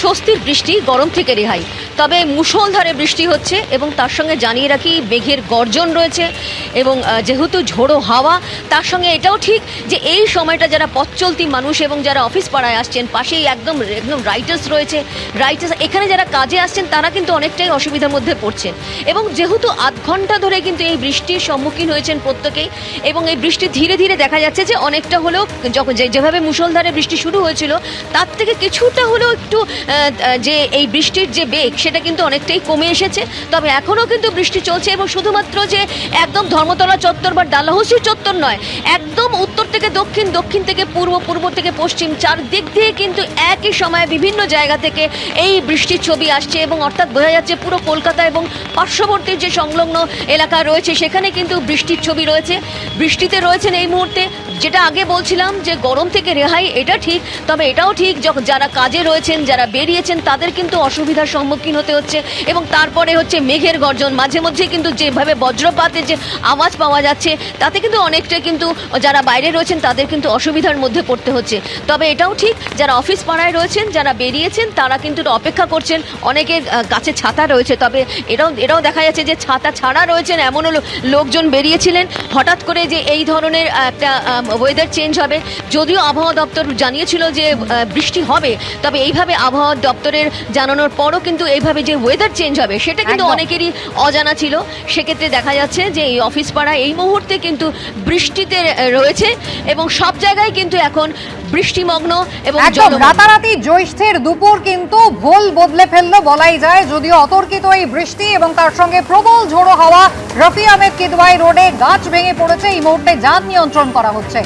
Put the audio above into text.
স্বস্তির বৃষ্টি, গরম থেকে রেহাই। তবে মুষলধারে বৃষ্টি হচ্ছে এবং তার সঙ্গে জানিয়ে রাখি মেঘের গর্জন রয়েছে এবং যেহেতু ঝোড়ো হাওয়া, তার সঙ্গে এটাও ঠিক যে এই সময়টা যারা পথ চলতি মানুষ এবং যারা অফিস পাড়ায় আসছেন, পাশেই একদম একদম রাইটার্স রয়েছে, রাইটার্স এখানে যারা কাজে আসছেন তারা কিন্তু অনেকটাই অসুবিধার মধ্যে পড়ছেন। এবং যেহেতু আধ ঘন্টা ধরে কিন্তু এই বৃষ্টির সম্মুখীন হয়েছেন প্রত্যেকেই, এবং এই বৃষ্টি ধীরে ধীরে দেখা যাচ্ছে যে অনেকটা হলেও যখন যেভাবে মুষলধারে বৃষ্টি শুরু হয়েছিল তার থেকে কিছুটা হলেও একটু যে এই বৃষ্টির যে বেগ সেটা কিন্তু অনেকটাই কমে এসেছে। তবে এখনও কিন্তু বৃষ্টি চলছে এবং শুধুমাত্র যে একদম ধর্মতলা চত্বর বা ডালহৌসি চত্বর নয়, একদম উত্তর থেকে দক্ষিণ, দক্ষিণ থেকে পূর্ব, পূর্ব থেকে পশ্চিম, চারদিক দিয়ে কিন্তু একই সময়ে বিভিন্ন জায়গা থেকে এই বৃষ্টির ছবি আসছে এবং অর্থাৎ বোঝা যাচ্ছে পুরো কলকাতা এবং পার্শ্ববর্তী যে সংলগ্ন এলাকা রয়েছে সেখানে কিন্তু বৃষ্টির ছবি রয়েছে। বৃষ্টিতে রয়েছেন এই মুহূর্তে, যেটা আগে বলছিলাম যে গরম থেকে রেহাই, এটা ঠিক। তবে এটাও ঠিক যারা কাজে রয়েছেন, যারা বেরিয়েছেন তাদের কিন্তু অসুবিধার সম্মুখীন হতে হচ্ছে। এবং তারপরে হচ্ছে মেঘের গর্জন, মাঝে মধ্যে কিন্তু যেভাবে বজ্রপাতের যে আওয়াজ পাওয়া যাচ্ছে তাতে কিন্তু অনেকটা কিন্তু যারা বাইরে রয়েছেন তাদের কিন্তু অসুবিধার মধ্যে পড়তে হচ্ছে। তবে এটাও ঠিক যারা অফিস পাড়ায় রয়েছেন, যারা বেরিয়েছেন তারা কিন্তু অপেক্ষা করছেন, অনেকের কাছে ছাতা রয়েছে। তবে এটাও দেখা যাচ্ছে যে ছাতা ছাড়া রয়েছেন এমনও লোকজন বেরিয়েছিলেন। হঠাৎ করে যে এই ধরনের একটা ওয়েদার চেঞ্জ হবে, যদিও আবহাওয়া দপ্তর জানিয়েছিল যে বৃষ্টি হবে, তবে এইভাবে আবহাওয়া দপ্তরের জানানোর পরও কিন্তু এইভাবে যে ওয়েদার চেঞ্জ হবে সেটা কিন্তু অনেকেরই অজানা ছিল। সেক্ষেত্রে দেখা যাচ্ছে যে এই অফিস পাড়া এই মুহূর্তে কিন্তু বৃষ্টিতে রয়েছে এবং সব জায়গায় কিন্তু এখন বৃষ্টিমগ্ন এবং রাতারাতি জ্যৈষ্ঠের দুপুর কিন্তু ভোল বদলে ফেললো বলাই যায়। যদিও অতর্কিত এই বৃষ্টি এবং তার সঙ্গে প্রবল ঝোড়ো হাওয়া, রফি আহমেদ কিদওয়াই রোডে গাছ ভেঙে পড়েছে, এই মুহূর্তে যান নিয়ন্ত্রণ করা হচ্ছে।